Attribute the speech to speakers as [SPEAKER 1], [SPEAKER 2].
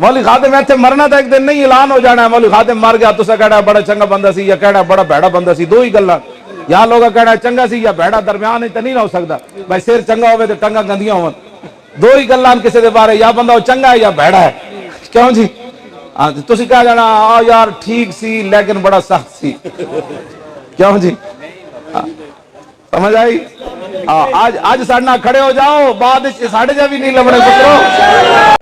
[SPEAKER 1] मौलवी खादिम इत्थे मरना तो एक दिन नहीं, ऐलान हो जाना है मौलवी खादिम मर गया, तुसा कहना बड़ा चंगा बंदा सी या कहना बड़ा भैड़ा बंदा सी, दो ही गल्लां। या लोग कहना चंगा सी या भैड़ा, दरम्यान तो नहीं हो सकता भाई, सिर चंगा होवे तो टंगा गंदियां होवन, दो ही गल्लां किसी के बारे, या बंदा चंगा है या भैड़ा है। क्यों जी? हाँ तुसी कह जाना आ यार ठीक सी लेकिन बड़ा सख्त सी। क्यों जी? समझ आई? आज साढ़े नाल खड़े हो जाओ, बाद साढ़े जा भी नहीं लबने पुत्रो।